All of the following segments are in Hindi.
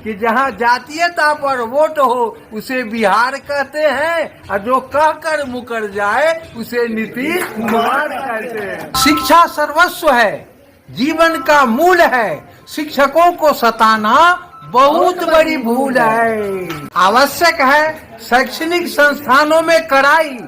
कि जहाँ जातीयता पर वोट हो उसे बिहार कहते हैं और जो कहकर मुकर जाए उसे नीतीश कुमार कहते हैं। शिक्षा सर्वस्व है, जीवन का मूल है, शिक्षकों को सताना बहुत बड़ी भूल है। आवश्यक है शैक्षणिक संस्थानों में कड़ाई,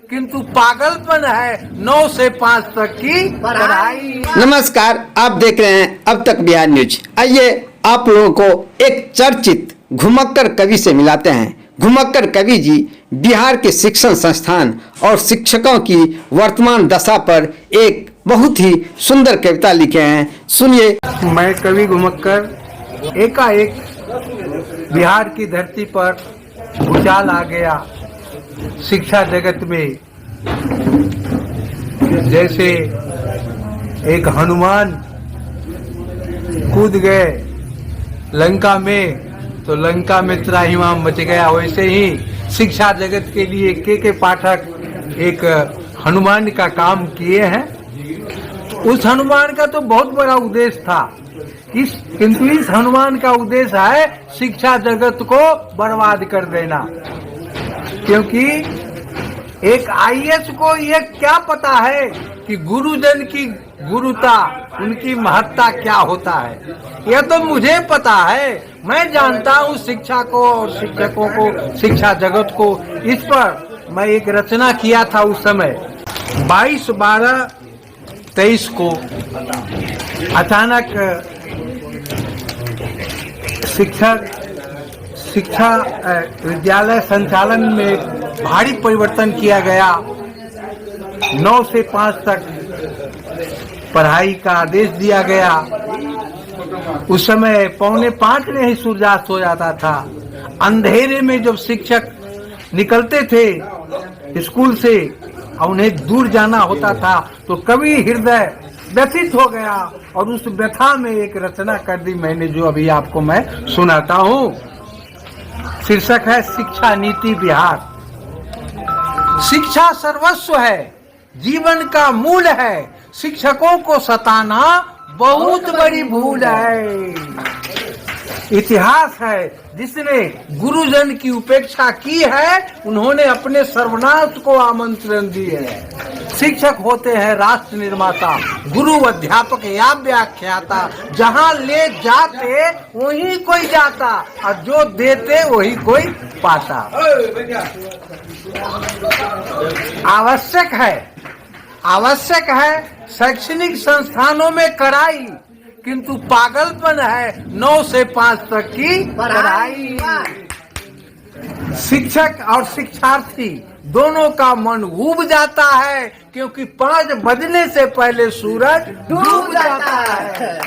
किंतु पागलपन है 9 से 5 तक की पढ़ाई। नमस्कार, आप देख रहे हैं अब तक बिहार न्यूज। आइए आप लोगों को एक चर्चित घुमक्कर कवि से मिलाते हैं। घुमक्कर कवि जी बिहार के शिक्षण संस्थान और शिक्षकों की वर्तमान दशा पर एक बहुत ही सुंदर कविता लिखे हैं, सुनिए। मैं कवि घुमक्कर एकाएक बिहार की धरती पर भूचाल आ गया। शिक्षा जगत में जैसे एक हनुमान कूद गए लंका में तो लंका में त्राहिमाम मच गया, वैसे ही शिक्षा जगत के लिए के पाठक एक हनुमान का काम किए हैं। उस हनुमान का तो बहुत बड़ा उद्देश्य था, किंतु इस हनुमान का उद्देश्य है शिक्षा जगत को बर्बाद कर देना। क्योंकि एक आईएएस को ये क्या पता है कि गुरुजन की गुरुता, उनकी महत्ता क्या होता है। यह तो मुझे पता है, मैं जानता हूँ शिक्षा को और शिक्षकों को, शिक्षा जगत को। इस पर मैं एक रचना किया था उस समय 22/12/23 को। अचानक शिक्षा विद्यालय संचालन में भारी परिवर्तन किया गया। 9 से 5 तक पढ़ाई का आदेश दिया गया। उस समय 4:45 में ही सूर्यास्त हो जाता था। अंधेरे में जब शिक्षक निकलते थे स्कूल से और उन्हें दूर जाना होता था तो कवि हृदय व्यथित हो गया और उस व्यथा में एक रचना कर दी मैंने, जो अभी आपको मैं सुनाता हूँ। शीर्षक है शिक्षा नीति बिहार। शिक्षा सर्वस्व है, जीवन का मूल है, शिक्षकों को सताना बहुत बड़ी भूल है। इतिहास है जिसने गुरुजन की उपेक्षा की है, उन्होंने अपने सर्वनाश को आमंत्रण दिए है। शिक्षक होते हैं राष्ट्र निर्माता, गुरु अध्यापक या व्याख्याता। जहाँ ले जाते वहीं कोई जाता और जो देते वही कोई पाता। आवश्यक है शैक्षणिक संस्थानों में कड़ाई, किंतु पागलपन है 9 से 5 तक की पढ़ाई। शिक्षक और शिक्षार्थी दोनों का मन ऊब जाता है, क्योंकि 5 बजने से पहले सूरज डूब जाता है।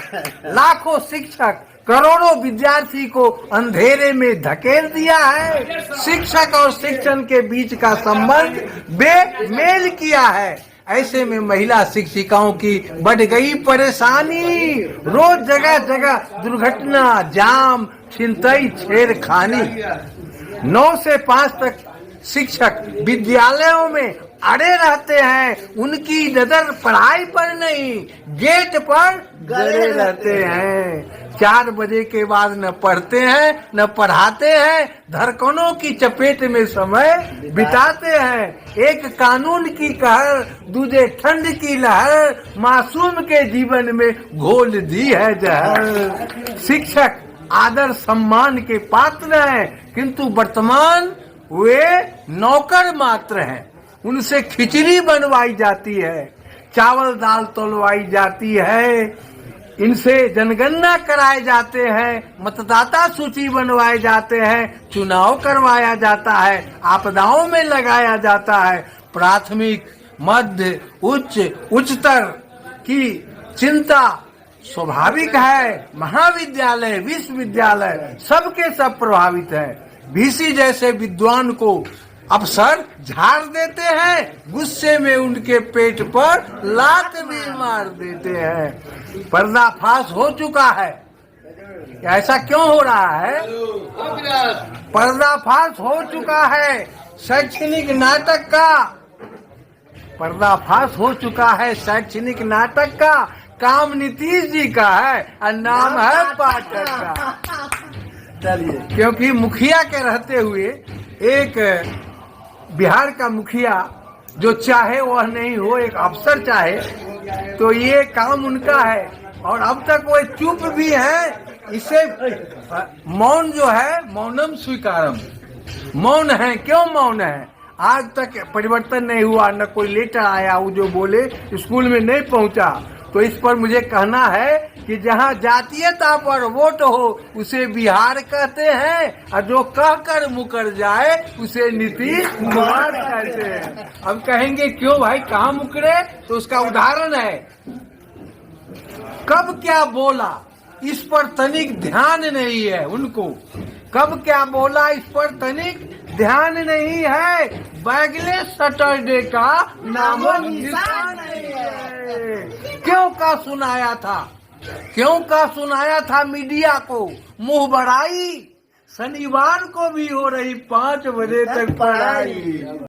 लाखों शिक्षक करोड़ों विद्यार्थी को अंधेरे में धकेल दिया है। शिक्षक और शिक्षण के बीच का संबंध बेमेल किया है। ऐसे में महिला शिक्षिकाओं की बढ़ गई परेशानी। रोज जगह जगह दुर्घटना, जाम, छिनतई, छेड़खानी। 9 से 5 तक शिक्षक विद्यालयों में अड़े रहते हैं। उनकी नजर पढ़ाई पर नहीं, गेट पर गड़े रहते हैं। 4 बजे के बाद न पढ़ते हैं न पढ़ाते हैं, धड़कनों की चपेट में समय बिताते हैं। एक कानून की कहर, दूजे ठंड की लहर, मासूम के जीवन में घोल दी है जहर। शिक्षक आदर सम्मान के पात्र हैं, किंतु वर्तमान वे नौकर मात्र हैं। उनसे खिचड़ी बनवाई जाती है, चावल दाल तोलवाई जाती है, इनसे जनगणना कराए जाते हैं, मतदाता सूची बनवाए जाते हैं, चुनाव करवाया जाता है, आपदाओं में लगाया जाता है। प्राथमिक, मध्य, उच्चतर की चिंता स्वाभाविक है। महाविद्यालय, विश्वविद्यालय सबके सब प्रभावित है। VC जैसे विद्वान को अफसर झाड़ देते हैं, गुस्से में उनके पेट पर लात भी मार देते हैं। पर्दाफाश हो चुका है। ऐसा क्यों हो रहा है? पर्दाफाश हो चुका है शैक्षणिक नाटक का। पर्दाफाश हो चुका है शैक्षणिक नाटक का। काम नीतीश जी का है और नाम है पाठक का। चलिए। क्योंकि मुखिया के रहते हुए एक बिहार का मुखिया जो चाहे वह नहीं हो, एक अफसर चाहे, तो ये काम उनका है। और अब तक वो चुप भी है। इसे मौन जो है, मौनम स्वीकारम, मौन है। क्यों मौन है? आज तक परिवर्तन नहीं हुआ, न कोई लेटर आया वो जो बोले स्कूल में नहीं पहुंचा। तो इस पर मुझे कहना है कि जहां जातीयता पर वोट हो उसे बिहार कहते हैं, और जो कहकर मुकर जाए उसे नीतीश कुमार कहते हैं। अब कहेंगे क्यों भाई, कहाँ मुकरे? तो उसका उदाहरण है, कब क्या बोला इस पर तनिक ध्यान नहीं है उनको। कब क्या बोला इस पर तनिक ध्यान नहीं है। बैगले सैटरडे का नामो निशान नहीं है। क्यों का सुनाया था, क्यों का सुनाया था मीडिया को मुंह बढ़ाई। शनिवार को भी हो रही 5 बजे तक पढ़ाई।